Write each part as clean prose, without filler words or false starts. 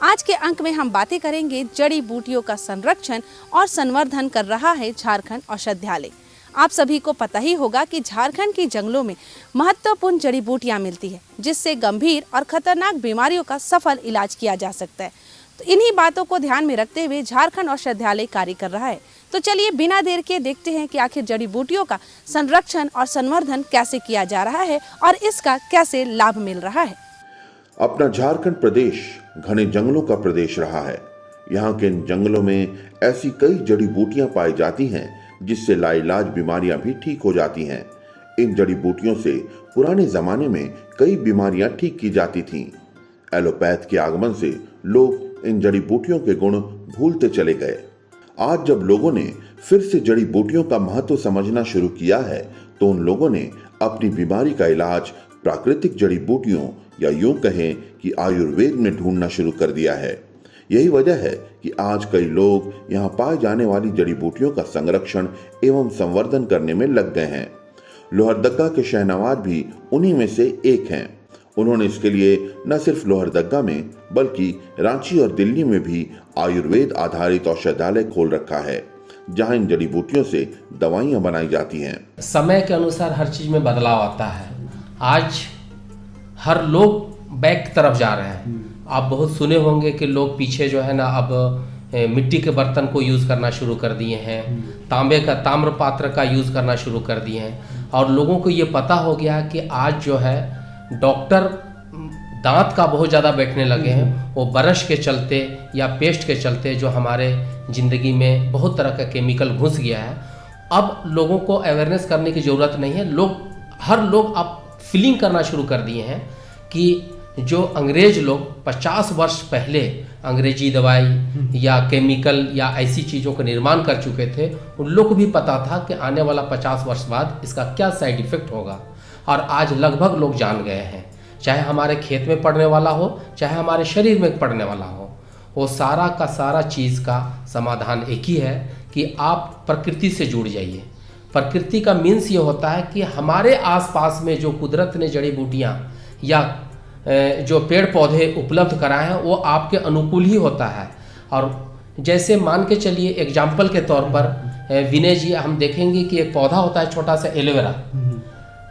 आज के अंक में हम बातें करेंगे जड़ी बूटियों का संरक्षण और संवर्धन कर रहा है झारखंड औषधालय। आप सभी को पता ही होगा कि झारखंड के जंगलों में महत्वपूर्ण जड़ी बूटियां मिलती है, जिससे गंभीर और खतरनाक बीमारियों का सफल इलाज किया जा सकता है। तो इन्हीं बातों को ध्यान में रखते हुए झारखंड औषधालय कार्य कर रहा है। तो चलिए बिना देर के देखते हैं कि आखिर जड़ी बूटियों का संरक्षण और संवर्धन कैसे किया जा रहा है और इसका कैसे लाभ मिल रहा है। अपना झारखंड प्रदेश घने जंगलों का प्रदेश रहा है। यहाँ के जंगलों में ऐसी कई जड़ी बूटियां पाई जाती हैं जिससे लाइलाज बीमारियां भी ठीक हो जाती हैं। इन जड़ी बूटियों से पुराने जमाने में कई बीमारियां ठीक की जाती थीं। एलोपैथ के आगमन से लोग इन जड़ी बूटियों के गुण भूलते चले गए। आज जब लोगों ने फिर से जड़ी बूटियों का महत्व समझना शुरू किया है, तो उन लोगों ने अपनी बीमारी का इलाज प्राकृतिक जड़ी बूटियों या यूं कहें कि आयुर्वेद में ढूंढना शुरू कर दिया है। यही वजह है कि आज कई लोग यहाँ पाए जाने वाली जड़ी बूटियों का संरक्षण एवं संवर्धन करने में लग गए हैं। लोहरदगा के शहनवाज भी उन्हीं में से एक हैं। उन्होंने इसके लिए न सिर्फ लोहरदगा में बल्कि रांची और दिल्ली में भी आयुर्वेद आधारित औषधालय खोल रखा है, जहां इन जड़ी बूटियों से दवाइयां बनाई जाती हैं। समय के अनुसार हर चीज में बदलाव आता है। आज हर लोग बैक की तरफ जा रहे हैं। आप बहुत सुने होंगे कि लोग पीछे जो है ना अब मिट्टी के बर्तन को यूज़ करना शुरू कर दिए हैं, ताम्र पात्र का यूज़ करना शुरू कर दिए हैं, और लोगों को ये पता हो गया कि आज जो है डॉक्टर दांत का बहुत ज़्यादा बैठने लगे हैं। वो ब्रश के चलते या पेस्ट के चलते जो हमारे ज़िंदगी में बहुत तरह का केमिकल घुस गया है। अब लोगों को अवेयरनेस करने की ज़रूरत नहीं है। हर लोग अब फीलिंग करना शुरू कर दिए हैं कि जो अंग्रेज लोग 50 वर्ष पहले अंग्रेजी दवाई या केमिकल या ऐसी चीज़ों का निर्माण कर चुके थे, उन लोग को भी पता था कि आने वाला 50 वर्ष बाद इसका क्या साइड इफ़ेक्ट होगा। और आज लगभग लोग जान गए हैं, चाहे हमारे खेत में पड़ने वाला हो, चाहे हमारे शरीर में पड़ने वाला हो, वो सारा का सारा चीज़ का समाधान एक ही है कि आप प्रकृति से जुड़ जाइए। प्रकृति का मीन्स ये होता है कि हमारे आसपास में जो कुदरत ने जड़ी बूटियाँ या जो पेड़ पौधे उपलब्ध कराए हैं वो आपके अनुकूल ही होता है। और जैसे मान के चलिए एग्जाम्पल के तौर पर विनय जी, हम देखेंगे कि एक पौधा होता है छोटा सा एलोवेरा।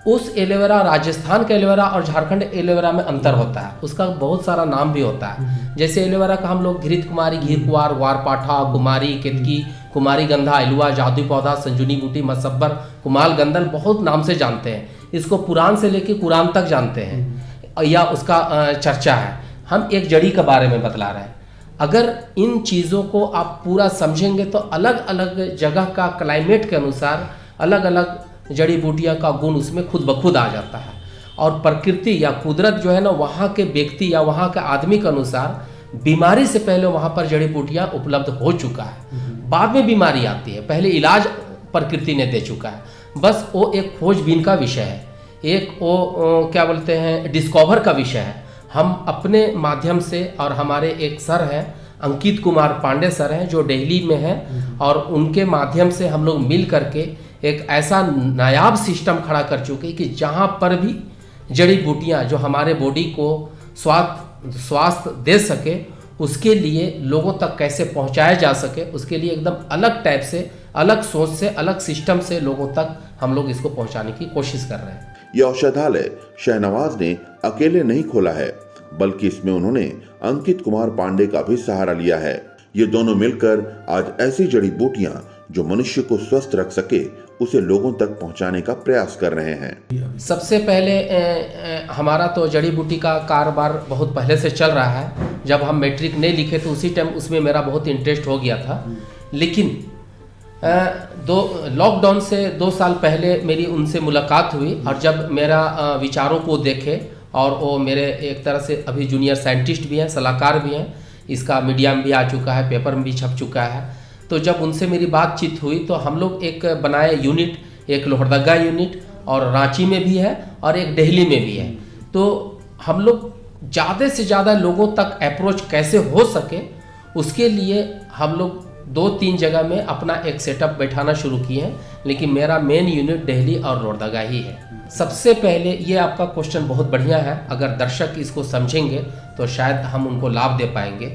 उस एलोवेरा, राजस्थान का एलोवेरा और झारखंड एलोवेरा में अंतर होता है। उसका बहुत सारा नाम भी होता है। जैसे एलोवेरा का हम लोग घृत कुमारी, घीर कुआर, वारपाठा, कुमारी, केतकी, कुमारी गंधा, एलुआ, जादुई पौधा, संजुनी बूटी, मसब्बर, कुमाल गंदल बहुत नाम से जानते हैं। इसको पुराण से लेकर कुरान तक जानते हैं या उसका चर्चा है। हम एक जड़ी के बारे में बतला रहे हैं। अगर इन चीज़ों को आप पूरा समझेंगे तो अलग अलग जगह का क्लाइमेट के अनुसार अलग अलग जड़ी बूटियाँ का गुण उसमें खुद ब खुद आ जाता है। और प्रकृति या कुदरत जो है ना, वहाँ के व्यक्ति या वहाँ के आदमी के अनुसार बीमारी से पहले वहाँ पर जड़ी बूटियाँ उपलब्ध हो चुका है। बाद में बीमारी आती है, पहले इलाज प्रकृति ने दे चुका है। बस वो एक खोजबीन का विषय है, एक वो क्या बोलते हैं डिस्कवर का विषय है। हम अपने माध्यम से, और हमारे एक सर हैं अंकित कुमार पांडे सर हैं जो दिल्ली में हैं, और उनके माध्यम से हम लोग मिल करके एक ऐसा नायाब सिस्टम खड़ा कर चुके हैं कि जहाँ पर भी जड़ी बूटियाँ जो हमारे बॉडी को स्वास्थ्य दे सके, उसके लिए लोगों तक कैसे पहुँचाया जा सके, उसके लिए एकदम अलग टाइप से, अलग सोच से, अलग सिस्टम से लोगों तक हम लोग इसको पहुँचाने की कोशिश कर रहे हैं। यह औषधालय शहनवाज ने अकेले नहीं खोला है, बल्कि इसमें उन्होंने अंकित कुमार पांडे का भी सहारा लिया है। ये दोनों मिलकर आज ऐसी जड़ी बूटियां जो मनुष्य को स्वस्थ रख सके, उसे लोगों तक पहुंचाने का प्रयास कर रहे हैं। सबसे पहले हमारा तो जड़ी बूटी का कारोबार बहुत पहले से चल रहा है। जब हम मैट्रिक नहीं लिखे तो उसी टाइम उसमें मेरा बहुत इंटरेस्ट हो गया था। लेकिन लॉकडाउन से 2 साल पहले मेरी उनसे मुलाकात हुई, और जब मेरा विचारों को देखे, और वो मेरे एक तरह से अभी जूनियर साइंटिस्ट भी हैं, सलाहकार भी हैं, इसका मीडिया में भी आ चुका है, पेपर में भी छप चुका है। तो जब उनसे मेरी बातचीत हुई तो हम लोग एक बनाए यूनिट, एक लोहरदगा यूनिट, और रांची में भी है और एक दिल्ली में भी है। तो हम लोग ज़्यादा से ज़्यादा लोगों तक अप्रोच कैसे हो सके, उसके लिए हम लोग 2-3 जगह में अपना एक सेटअप बैठाना शुरू किए हैं, लेकिन मेरा मेन यूनिट दिल्ली और लोहरदगा ही है। सबसे पहले ये आपका क्वेश्चन बहुत बढ़िया है, अगर दर्शक इसको समझेंगे तो शायद हम उनको लाभ दे पाएंगे।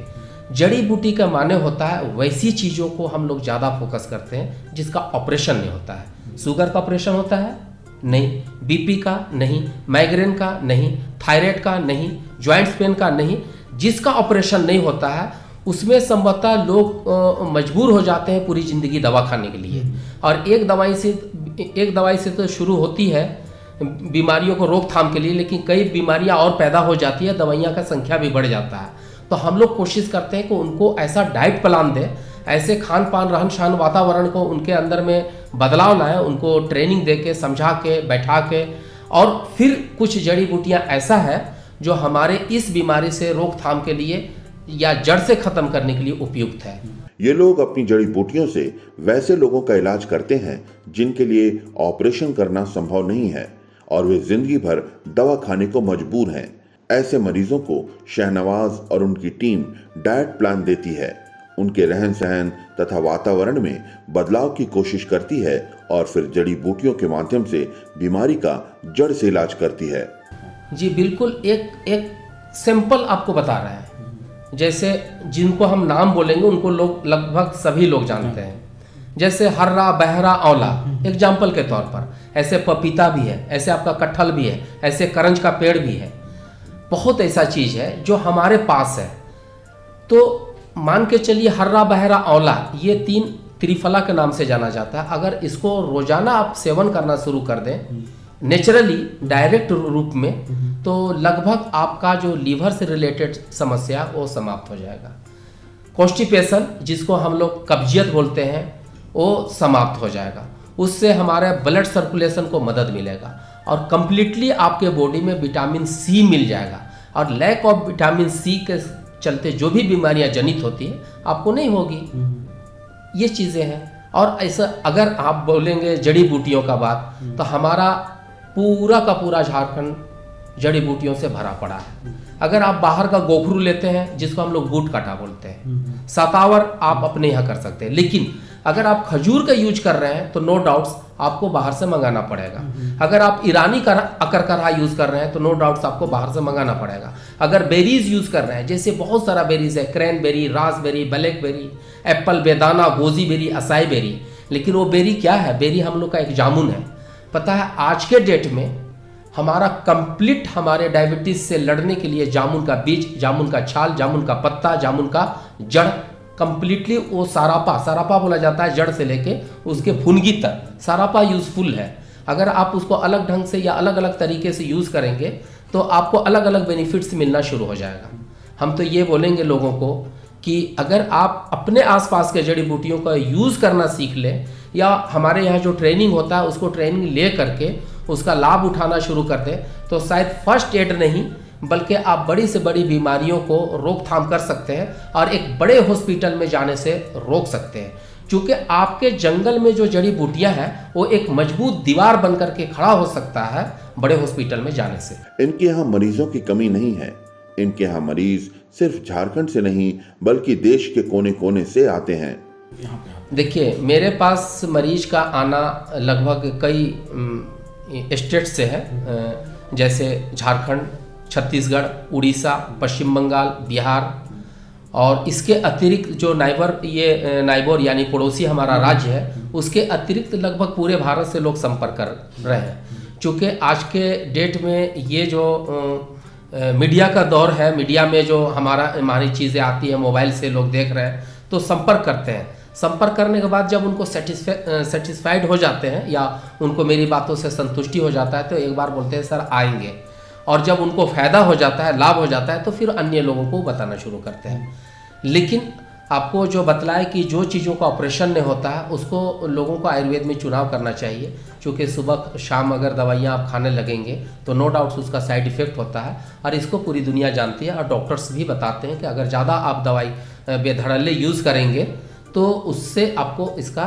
जड़ी बूटी का माने होता है वैसी चीज़ों को हम लोग ज़्यादा फोकस करते हैं जिसका ऑपरेशन नहीं होता है। शुगर का ऑपरेशन होता है? नहीं। बीपी का नहीं, माइग्रेन का नहीं, थायराइड का नहीं, जॉइंट्स पेन का नहीं। जिसका ऑपरेशन नहीं होता है उसमें संभवतः लोग मजबूर हो जाते हैं पूरी ज़िंदगी दवा खाने के लिए, और एक दवाई से तो शुरू होती है बीमारियों को रोकथाम के लिए, लेकिन कई बीमारियां और पैदा हो जाती है, दवाइयां का संख्या भी बढ़ जाता है। तो हम लोग कोशिश करते हैं कि उनको ऐसा डाइट प्लान दें, ऐसे खान पान रहन सहन वातावरण को उनके अंदर में बदलाव लाएं, उनको ट्रेनिंग दे के समझा के बैठा के, और फिर कुछ जड़ी बूटियाँ ऐसा है जो हमारे इस बीमारी से रोकथाम के लिए या जड़ से ख़त्म करने के लिए उपयुक्त है। ये लोग अपनी जड़ी बूटियों से वैसे लोगों का इलाज करते हैं जिनके लिए ऑपरेशन करना संभव नहीं है और वे जिंदगी भर दवा खाने को मजबूर हैं। ऐसे मरीजों को शहनवाज और उनकी टीम डाइट प्लान देती है, उनके रहन सहन तथा वातावरण में बदलाव की कोशिश करती है और फिर जड़ी बूटियों के माध्यम से बीमारी का जड़ से इलाज करती है। जी बिल्कुल, एक सिंपल आपको बता रहे हैं। जैसे जिनको हम नाम बोलेंगे उनको लोग लगभग सभी लोग जानते हैं, जैसे हर्रा, बहरा, आंवला एग्जाम्पल के तौर पर। ऐसे पपीता भी है, ऐसे आपका कटहल भी है, ऐसे करंज का पेड़ भी है। बहुत ऐसा चीज़ है जो हमारे पास है। तो मान के चलिए हर्रा, बहरा, आंवला ये 3 त्रिफला के नाम से जाना जाता है। अगर इसको रोजाना आप सेवन करना शुरू कर दें नेचुरली डायरेक्ट रूप में, तो लगभग आपका जो लीवर से रिलेटेड समस्या वो समाप्त हो जाएगा। कॉन्स्टिपेशन जिसको हम लोग कब्जियत बोलते हैं वो समाप्त हो जाएगा। उससे हमारे ब्लड सर्कुलेशन को मदद मिलेगा और कम्प्लीटली आपके बॉडी में विटामिन सी मिल जाएगा। और लैक ऑफ विटामिन सी के चलते जो भी बीमारियां जनित होती है आपको नहीं होगी। ये चीज़ें हैं। और ऐसा अगर आप बोलेंगे जड़ी बूटियों का बात, तो हमारा पूरा का पूरा झारखंड जड़ी बूटियों से भरा पड़ा है। अगर आप बाहर का गोखरू लेते हैं जिसको हम लोग बूट काटा बोलते हैं, सतावर आप अपने यहाँ कर सकते हैं, लेकिन अगर आप खजूर का यूज कर रहे हैं तो नो डाउट्स आपको बाहर से मंगाना पड़ेगा। अगर आप ईरानी अकरकरा यूज कर रहे हैं तो नो डाउट्स आपको बाहर से मंगाना पड़ेगा। अगर बेरीज यूज कर रहे हैं, जैसे बहुत सारा बेरीज है, क्रैनबेरी, रासबेरी, ब्लैकबेरी, एप्पल, बेदाना, गोजी बेरी, असाई बेरी, लेकिन वो बेरी क्या है? बेरी हम लोग का एक जामुन है। पता है आज के डेट में हमारा कंप्लीट हमारे डायबिटीज से लड़ने के लिए जामुन का बीज, जामुन का छाल, जामुन का पत्ता, जामुन का जड़, कंप्लीटली वो सारापा बोला जाता है, जड़ से लेके उसके फुनगी तक सारापा यूजफुल है। अगर आप उसको अलग ढंग से या अलग अलग तरीके से यूज़ करेंगे तो आपको अलग अलग बेनिफिट्स मिलना शुरू हो जाएगा। हम तो ये बोलेंगे लोगों को कि अगर आप अपने आसपास के जड़ी बूटियों का यूज़ करना सीख लें, या हमारे यहाँ जो ट्रेनिंग होता है उसको ट्रेनिंग ले करके उसका लाभ उठाना शुरू कर दें, तो शायद फर्स्ट एड नहीं बल्कि आप बड़ी से बड़ी बीमारियों को रोकथाम कर सकते हैं और एक बड़े हॉस्पिटल में जाने से रोक सकते हैं। क्योंकि आपके जंगल में जो जड़ी बूटियां हैं वो एक मजबूत दीवार बनकर के खड़ा हो सकता है बड़े हॉस्पिटल में जाने से। इनके यहाँ मरीजों की कमी नहीं है। इनके यहाँ मरीज सिर्फ झारखंड से नहीं बल्कि देश के कोने कोने से आते हैं। देखिए, मेरे पास मरीज का आना लगभग कई स्टेट से है, जैसे झारखंड, छत्तीसगढ़, उड़ीसा, पश्चिम बंगाल, बिहार, और इसके अतिरिक्त जो नाइबर यानी पड़ोसी हमारा राज्य है, उसके अतिरिक्त लगभग पूरे भारत से लोग संपर्क कर रहे हैं। क्योंकि आज के डेट में ये जो मीडिया का दौर है, मीडिया में जो हमारी चीज़ें आती है, मोबाइल से लोग देख रहे हैं तो संपर्क करते हैं। संपर्क करने के बाद जब उनको सेटिस्फाइड हो जाते हैं या उनको मेरी बातों से संतुष्टि हो जाता है तो एक बार बोलते हैं सर आएंगे, और जब उनको फ़ायदा हो जाता है, लाभ हो जाता है, तो फिर अन्य लोगों को बताना शुरू करते हैं। लेकिन आपको जो बतलाए कि जो चीज़ों का ऑपरेशन नहीं होता है उसको लोगों को आयुर्वेद में चुनाव करना चाहिए, क्योंकि सुबह शाम अगर दवाइयाँ आप खाने लगेंगे तो नो डाउट्स उसका साइड इफ़ेक्ट होता है, और इसको पूरी दुनिया जानती है और डॉक्टर्स भी बताते हैं कि अगर ज़्यादा आप दवाई बेधड़ल्ले यूज़ करेंगे तो उससे आपको इसका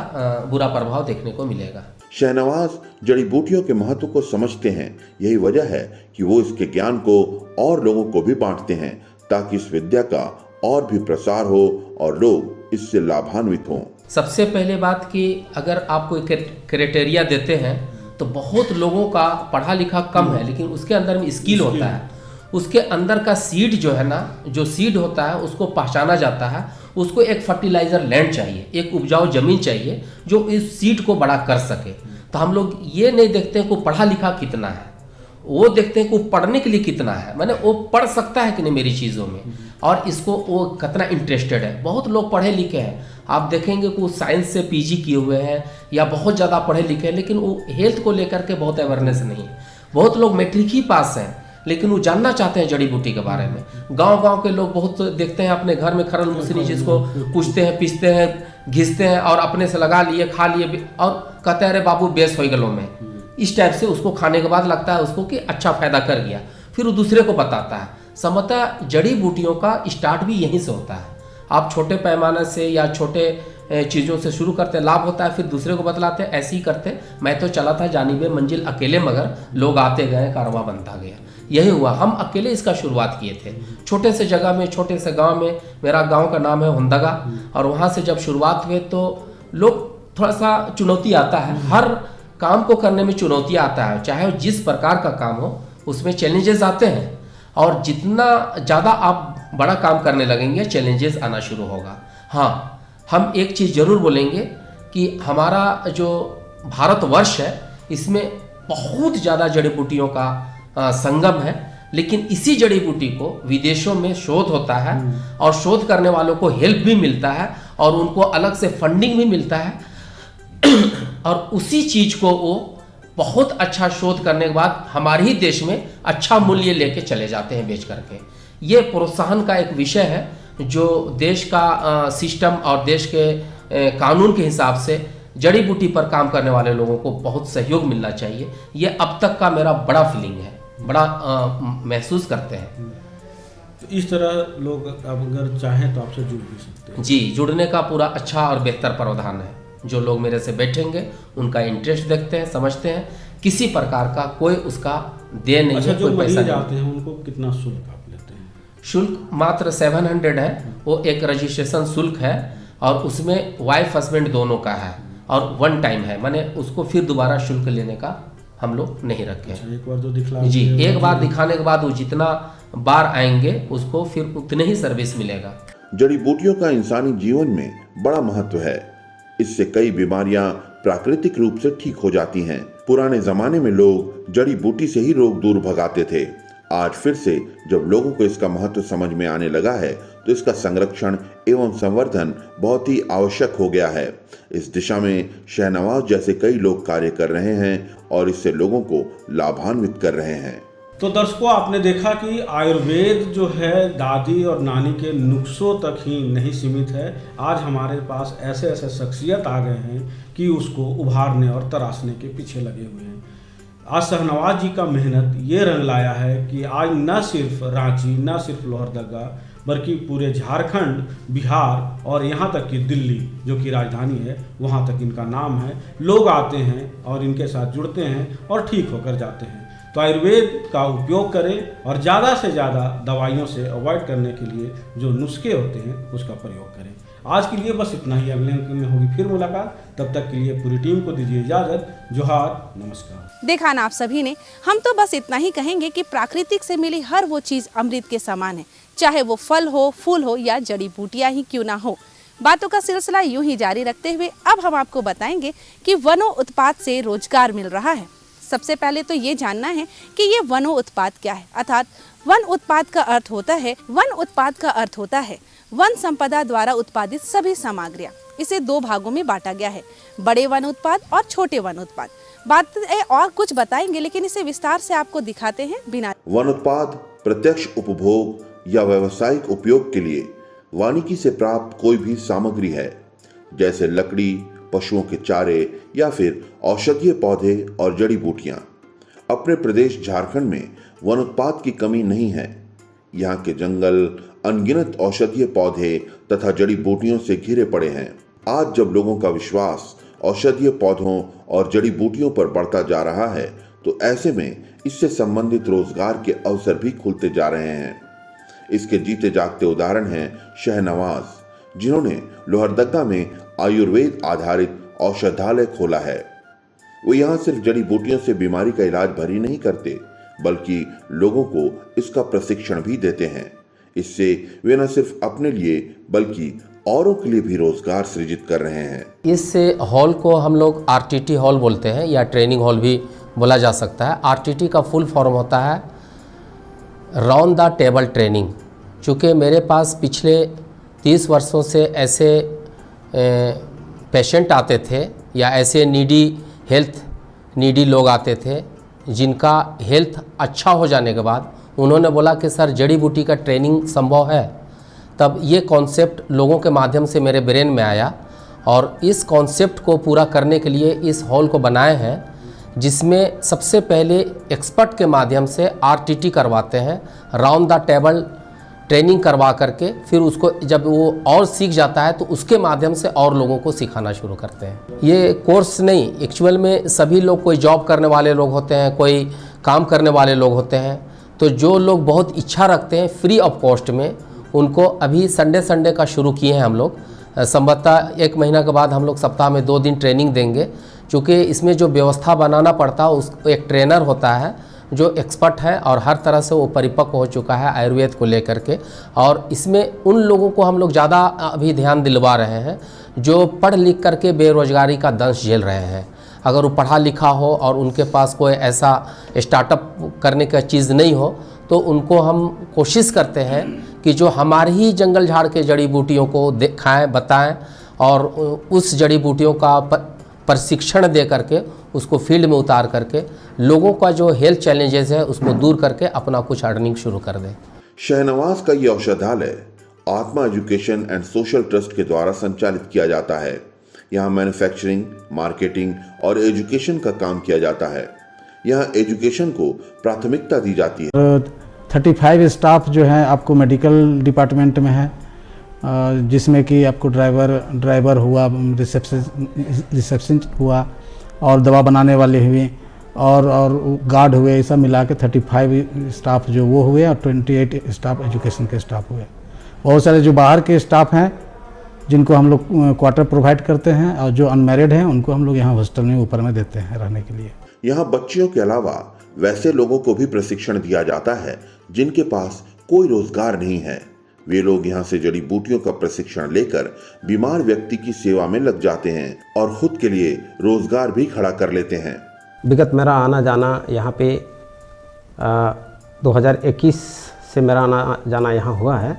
बुरा प्रभाव देखने को मिलेगा। शहनवाज जड़ी बूटियों के महत्व को समझते हैं। यही वजह है कि वो इसके ज्ञान को और लोगों को भी बांटते हैं ताकि इस विद्या का और भी प्रसार हो और लोग इससे लाभान्वित हों। सबसे पहले बात कि अगर आप कोई क्राइटेरिया देते हैं तो बहुत लोगों का पढ़ा लिखा कम है लेकिन उसके अंदर में स्किल होता है, उसके अंदर का सीड जो है ना, जो सीड होता है उसको पहचाना जाता है। उसको एक फर्टिलाइजर लैंड चाहिए, एक उपजाऊ ज़मीन चाहिए जो इस सीड को बड़ा कर सके। तो हम लोग ये नहीं देखते हैं कि पढ़ा लिखा कितना है, वो देखते हैं कि वो पढ़ने के लिए कितना है, माने वो पढ़ सकता है कि नहीं मेरी चीज़ों में, और इसको वो कितना इंटरेस्टेड है। बहुत लोग पढ़े लिखे हैं, आप देखेंगे कि वो साइंस से पीजी किए हुए हैं या बहुत ज़्यादा पढ़े लिखे हैं, लेकिन वो हेल्थ को लेकर के बहुत अवेयरनेस नहीं है। बहुत लोग मैट्रिक ही पास हैं लेकिन वो जानना चाहते हैं जड़ी बूटी के बारे में। गांव के लोग बहुत देखते हैं अपने घर में खरल मुसरी जिसको कुचते हैं, पीसते हैं, घिसते हैं और अपने से लगा लिए, खा लिए और कहते हैं अरे बाबू बेस हो गलों में। इस टाइप से उसको खाने के बाद लगता है उसको कि अच्छा फायदा कर गया, फिर वो दूसरे को बताता है। समता जड़ी बूटियों का स्टार्ट भी यहीं से होता है। आप छोटे पैमाने से या छोटे चीज़ों से शुरू करते, लाभ होता है, फिर दूसरे को बतलाते, ऐसे ही करते। मैं तो चला था जानिबे मंजिल अकेले, मगर लोग आते गए, कारवां बनता गया। यही हुआ, हम अकेले इसका शुरुआत किए थे छोटे से जगह में, छोटे से गांव में। मेरा गांव का नाम है हुंदगा, और वहाँ से जब शुरुआत हुए तो लोग थोड़ा सा चुनौती आता है, हर काम को करने में चुनौती आता है, चाहे जिस प्रकार का काम हो उसमें चैलेंजेस आते हैं। और जितना ज़्यादा आप बड़ा काम करने लगेंगे चैलेंजेस आना शुरू होगा। हाँ, हम एक चीज़ ज़रूर बोलेंगे कि हमारा जो भारतवर्ष है इसमें बहुत ज़्यादा जड़ी बूटियों का संगम है, लेकिन इसी जड़ी बूटी को विदेशों में शोध होता है और शोध करने वालों को हेल्प भी मिलता है और उनको अलग से फंडिंग भी मिलता है और उसी चीज़ को वो बहुत अच्छा शोध करने के बाद हमारे ही देश में अच्छा मूल्य लेके चले जाते हैं बेच करके। ये प्रोत्साहन का एक विषय है जो देश का सिस्टम और देश के कानून के हिसाब से जड़ी बूटी पर काम करने वाले लोगों को बहुत सहयोग मिलना चाहिए। ये अब तक का मेरा बड़ा फीलिंग है, बड़ा महसूस करते हैं। तो इस तरह लोग अगर चाहें तो आपसे जुड़ भी सकते हैं। जी, जुड़ने का पूरा अच्छा और बेहतर प्रावधान है। जो लोग मेरे से बैठेंगे उनका इंटरेस्ट देखते हैं, समझते हैं, किसी प्रकार का कोई उसका दे नहीं है, कोई पैसा नहीं। जाते हैं उनको कितना शुल्क आप लेते हैं? शुल्क मात्र 700 है, वो एक रजिस्ट्रेशन शुल्क है और उसमें वाइफ हस्बैंड दोनों का है और 1 टाइम है, माने उसको फिर दोबारा शुल्क लेने का हम लोग नहीं रखे हैं। एक बार जो दिखला जी, एक बार दिखाने के बाद वो जितना बार आएंगे उसको फिर उतने ही सर्विस मिलेगा। जड़ी बूटियों का इंसानी जीवन में बड़ा महत्व है। इससे कई बीमारियां प्राकृतिक रूप से ठीक हो जाती हैं। पुराने जमाने में लोग जड़ी बूटी से ही रोग दूर भगाते थे। आज फिर से जब लोगों को इसका महत्व समझ में आने लगा है तो इसका संरक्षण एवं संवर्धन बहुत ही आवश्यक हो गया है। इस दिशा में शहनवाज जैसे कई लोग कार्य कर रहे हैं और इससे लोगों को लाभान्वित कर रहे हैं। तो दर्शकों, आपने देखा कि आयुर्वेद जो है दादी और नानी के नुस्खों तक ही नहीं सीमित है। आज हमारे पास ऐसे ऐसे शख्सियत आ गए हैं कि उसको उभारने और तराशने के पीछे लगे हुए हैं। आज शहनवाज जी का मेहनत ये रंग लाया है कि आज न सिर्फ रांची, न सिर्फ लोहरदगा, बल्कि पूरे झारखंड, बिहार और यहाँ तक कि दिल्ली जो कि राजधानी है, वहाँ तक इनका नाम है। लोग आते हैं और इनके साथ जुड़ते हैं और ठीक होकर जाते हैं। तो आयुर्वेद का उपयोग करें और ज़्यादा से ज़्यादा दवाइयों से अवॉइड करने के लिए जो नुस्खे होते हैं उसका प्रयोग करें। आज के लिए बस इतना ही। अगले अंक में होगी फिर मुलाकात। तब तक के लिए पूरी टीम को दीजिए इजाज़त। जोहार, नमस्कार। देखा ना आप सभी ने, हम तो बस इतना ही कहेंगे कि प्राकृतिक से मिली हर वो चीज़ अमृत के समान है, चाहे वो फल हो, फूल हो या जड़ी बूटियाँ ही क्यों ना हो। बातों का सिलसिला यूं ही जारी रखते हुए अब हम आपको बताएंगे कि वनों उत्पाद से रोजगार मिल रहा है। सबसे पहले तो ये जानना है कि ये वनों उत्पाद क्या है। अर्थात वन उत्पाद का अर्थ होता है वन संपदा द्वारा उत्पादित सभी सामग्रियाँ। इसे 2 भागों में बांटा गया है, बड़े वन उत्पाद और छोटे वन उत्पाद। बात और कुछ बताएंगे लेकिन इसे विस्तार से आपको दिखाते हैं बिना। वन उत्पाद प्रत्यक्ष उपभोग या व्यावसायिक उपयोग के लिए वानिकी से प्राप्त कोई भी सामग्री है, जैसे लकड़ी, पशुओं के चारे या फिर औषधीय पौधे और जड़ी बूटियां। अपने प्रदेश झारखंड में वन उत्पाद की कमी नहीं है। यहाँ के जंगल अनगिनत औषधीय पौधे तथा जड़ी बूटियों से घिरे पड़े हैं। आज जब लोगों का विश्वास औषधीय पौधों और जड़ी बूटियों पर बढ़ता जा रहा है तो ऐसे में इससे संबंधित रोजगार के अवसर भी खुलते जा रहे हैं। इसके जीते जागते उदाहरण हैं शहनवाज, जिन्होंने लोहरदगा में आयुर्वेद आधारित औषधालय खोला है। वो यहाँ सिर्फ जड़ी बूटियों से बीमारी का इलाज भर ही नहीं करते, बल्कि लोगों को इसका प्रशिक्षण भी देते हैं। इससे वे न सिर्फ अपने लिए बल्कि औरों के लिए भी रोजगार सृजित कर रहे हैं। इस हॉल को हम लोग आरटीटी हॉल बोलते हैं या ट्रेनिंग हॉल भी बोला जा सकता है। आरटीटी का फुल फॉर्म होता है राउंड द टेबल ट्रेनिंग। चूँकि मेरे पास पिछले 30 वर्षों से ऐसे पेशेंट आते थे या ऐसे हेल्थ नीडी लोग आते थे जिनका हेल्थ अच्छा हो जाने के बाद उन्होंने बोला कि सर जड़ी बूटी का ट्रेनिंग संभव है। तब ये कॉन्सेप्ट लोगों के माध्यम से मेरे ब्रेन में आया और इस कॉन्सेप्ट को पूरा करने के लिए इस हॉल को बनाए हैं, जिसमें सबसे पहले एक्सपर्ट के माध्यम से आरटीटी करवाते हैं, राउंड द टेबल ट्रेनिंग करवा करके फिर उसको जब वो और सीख जाता है तो उसके माध्यम से और लोगों को सिखाना शुरू करते हैं। ये कोर्स नहीं, एक्चुअल में सभी लोग, कोई जॉब करने वाले लोग होते हैं, कोई काम करने वाले लोग होते हैं, तो जो लोग बहुत इच्छा रखते हैं फ्री ऑफ कॉस्ट में, उनको अभी संडे का शुरू किए हैं हम लोग। संभवतः 1 महीना के बाद हम लोग सप्ताह में 2 दिन ट्रेनिंग देंगे। चूँकि इसमें जो व्यवस्था बनाना पड़ता है उस एक ट्रेनर होता है जो एक्सपर्ट है और हर तरह से वो परिपक्व हो चुका है आयुर्वेद को लेकर के, और इसमें उन लोगों को हम लोग ज़्यादा अभी ध्यान दिलवा रहे हैं जो पढ़ लिख करके बेरोजगारी का दंश झेल रहे हैं। अगर वो पढ़ा लिखा हो और उनके पास कोई ऐसा स्टार्टअप करने का चीज़ नहीं हो तो उनको हम कोशिश करते हैं कि जो हमारे ही जंगल झाड़ के जड़ी बूटियों को दिखाएं, बताएं और उस जड़ी बूटियों का प्रशिक्षण दे करके उसको फील्ड में उतार करके लोगों का जो हेल्थ चैलेंजेस है उसको दूर करके अपना कुछ अर्निंग शुरू कर दें। शहनवाज का ये औषधालय आत्मा एजुकेशन एंड सोशल ट्रस्ट के द्वारा संचालित किया जाता है। यहाँ मैन्युफैक्चरिंग, मार्केटिंग और एजुकेशन का काम किया जाता है। यहाँ एजुकेशन को प्राथमिकता दी जाती है। 35 स्टाफ जो है आपको मेडिकल डिपार्टमेंट में है, जिसमें कि आपको ड्राइवर हुआ, रिसेप्शन हुआ और दवा बनाने वाले हुए और गार्ड हुए, ये सब मिला के 35 स्टाफ जो वो हुए और 28 स्टाफ एजुकेशन के स्टाफ हुए। बहुत सारे जो बाहर के स्टाफ हैं जिनको हम लोग क्वार्टर प्रोवाइड करते हैं और जो अनमैरिड हैं उनको हम लोग यहाँ हॉस्टल में ऊपर में देते हैं रहने के लिए। यहाँ बच्चियों के अलावा वैसे लोगों को भी प्रशिक्षण दिया जाता है जिनके पास कोई रोजगार नहीं है। वे लोग यहाँ से जड़ी बूटियों का प्रशिक्षण लेकर बीमार व्यक्ति की सेवा में लग जाते हैं और खुद के लिए रोजगार भी खड़ा कर लेते हैं। विगत मेरा आना जाना यहाँ पे 2021 से मेरा आना जाना यहाँ हुआ है।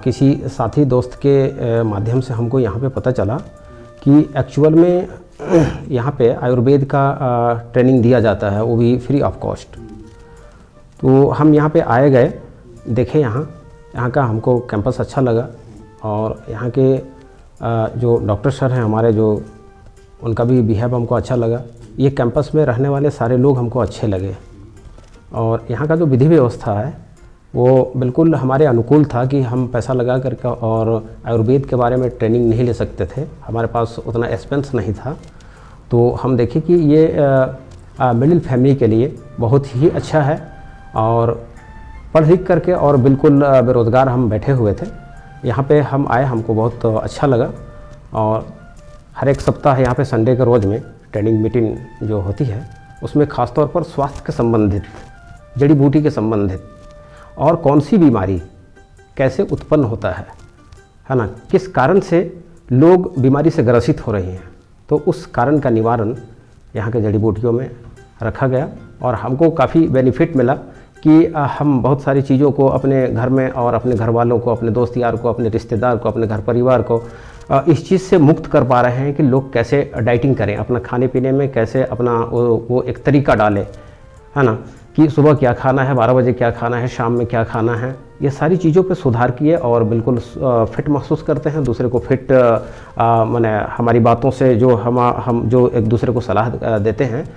किसी साथी दोस्त के माध्यम से हमको यहाँ पे पता चला कि एक्चुअल में यहाँ पे आयुर्वेद का ट्रेनिंग दिया जाता है, वो भी फ्री ऑफ कॉस्ट। तो हम यहाँ पे आए गए, देखे यहाँ का हमको कैंपस अच्छा लगा और यहाँ के जो डॉक्टर सर हैं हमारे, जो उनका भी बिहेव हमको अच्छा लगा। ये कैंपस में रहने वाले सारे लोग हमको अच्छे लगे और यहाँ का जो विधि व्यवस्था है वो बिल्कुल हमारे अनुकूल था कि हम पैसा लगा करके और आयुर्वेद के बारे में ट्रेनिंग नहीं ले सकते थे, हमारे पास उतना एक्सपेंस नहीं था। तो हम देखें कि ये मिडिल फैमिली के लिए बहुत ही अच्छा है और पढ़ लिख करके और बिल्कुल बेरोज़गार हम बैठे हुए थे। यहाँ पे हम आए, हमको बहुत अच्छा लगा और हर एक सप्ताह यहाँ पे संडे के रोज़ में ट्रेनिंग मीटिंग जो होती है उसमें ख़ास तौर पर स्वास्थ्य के संबंधित, जड़ी बूटी के संबंधित और कौन सी बीमारी कैसे उत्पन्न होता है ना, किस कारण से लोग बीमारी से ग्रसित हो रहे हैं, तो उस कारण का निवारण यहाँ के जड़ी बूटियों में रखा गया और हमको काफ़ी बेनिफिट मिला कि हम बहुत सारी चीज़ों को अपने घर में और अपने घर वालों को, अपने दोस्त यार को, अपने रिश्तेदार को, अपने घर परिवार को इस चीज़ से मुक्त कर पा रहे हैं कि लोग कैसे डाइटिंग करें, अपना खाने पीने में कैसे अपना वो एक तरीका डालें, है ना, कि सुबह क्या खाना है, 12 बजे क्या खाना है, शाम में क्या खाना है। ये सारी चीज़ों पे सुधार किए और बिल्कुल फिट महसूस करते हैं, दूसरे को फिट माने हमारी बातों से जो हम जो एक दूसरे को सलाह देते हैं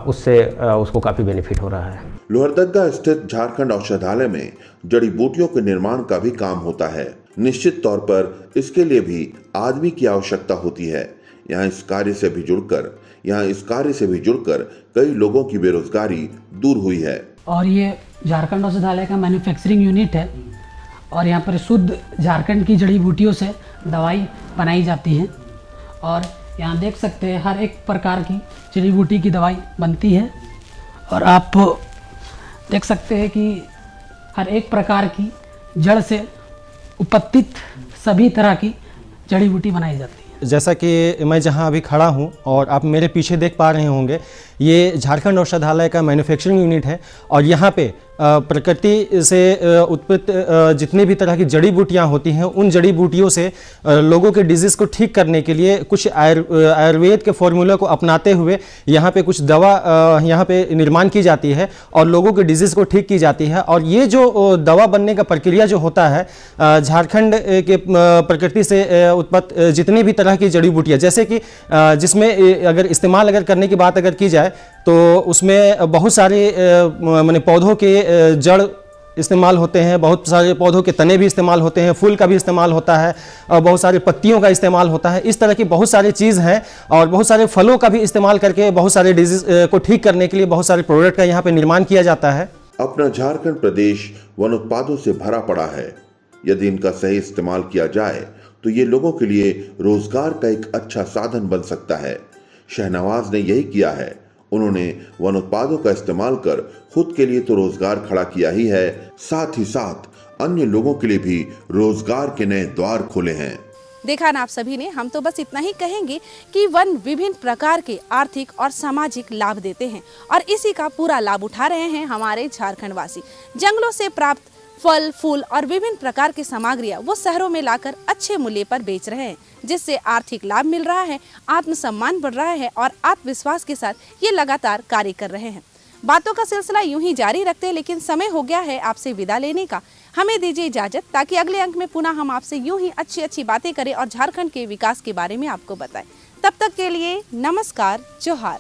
उससे उसको काफ़ी बेनिफिट हो रहा है। लोहरदगा स्थित झारखंड औषधालय में जड़ी बूटियों के निर्माण का भी काम होता है। निश्चित तौर पर इसके लिए भी आदमी की आवश्यकता होती है। यहाँ इस कार्य से भी जुड़कर कई लोगों की बेरोजगारी दूर हुई है। और ये झारखंड औषधालय का मैन्युफैक्चरिंग यूनिट है और यहाँ पर शुद्ध झारखंड की जड़ी बूटियों से दवाई बनाई जाती है। और यहाँ देख सकते हैं हर एक प्रकार की जड़ी बूटी की दवाई बनती है। और आप देख सकते हैं कि हर एक प्रकार की जड़ से उपस्थित सभी तरह की जड़ी बूटी बनाई जाती है। जैसा कि मैं जहां अभी खड़ा हूं और आप मेरे पीछे देख पा रहे होंगे, ये झारखंड औषधालय का मैन्युफैक्चरिंग यूनिट है। और यहाँ पे प्रकृति से उत्पन्न जितनी भी तरह की जड़ी बूटियाँ होती हैं, उन जड़ी बूटियों से लोगों के डिजीज़ को ठीक करने के लिए कुछ आयुर्वेद के फॉर्मूला को अपनाते हुए यहाँ पे कुछ दवा यहाँ पे निर्माण की जाती है और लोगों के डिजीज़ को ठीक की जाती है। और ये जो दवा बनने का प्रक्रिया जो होता है, झारखंड के प्रकृति से उत्पन्न जितनी भी तरह की जड़ी बूटियाँ, जैसे कि जिसमें अगर इस्तेमाल अगर करने की बात अगर की जाए तो उसमें बहुत सारे माने पौधों के जड़ इस्तेमाल होते हैं, बहुत सारे पौधों के तने भी इस्तेमाल होते हैं, फूल का भी इस्तेमाल होता है और बहुत सारे पत्तियों का इस्तेमाल होता है। इस तरह की बहुत सारी चीज़ हैं और बहुत सारे फलों का भी इस्तेमाल करके बहुत सारे डिजीज को ठीक करने के लिए बहुत सारे प्रोडक्ट का यहाँ पे निर्माण किया जाता है। अपना झारखंड प्रदेश वन उत्पादों से भरा पड़ा है। यदि इनका सही इस्तेमाल किया जाए तो ये लोगों के लिए रोजगार का एक अच्छा साधन बन सकता है। शहनवाज ने यही किया है। उन्होंने वन उत्पादों का इस्तेमाल कर खुद के लिए तो रोजगार खड़ा किया ही है, साथ ही साथ अन्य लोगों के लिए भी रोजगार के नए द्वार खोले हैं। देखा ना आप सभी ने, हम तो बस इतना ही कहेंगे कि वन विभिन्न प्रकार के आर्थिक और सामाजिक लाभ देते हैं और इसी का पूरा लाभ उठा रहे हैं हमारे झारखंड वासी। जंगलों से प्राप्त फल, फूल और विभिन्न प्रकार की सामग्रियां वो शहरों में लाकर अच्छे मूल्य पर बेच रहे हैं, जिससे आर्थिक लाभ मिल रहा है, आत्मसम्मान बढ़ रहा है और आत्मविश्वास के साथ ये लगातार कार्य कर रहे हैं। बातों का सिलसिला यूं ही जारी रखते हैं, लेकिन समय हो गया है आपसे विदा लेने का। हमें दीजिए इजाजत ताकि अगले अंक में पुनः हम आपसे यूं ही अच्छी अच्छी बातें करें और झारखंड के विकास के बारे में आपको बताएं। तब तक के लिए नमस्कार, जोहार।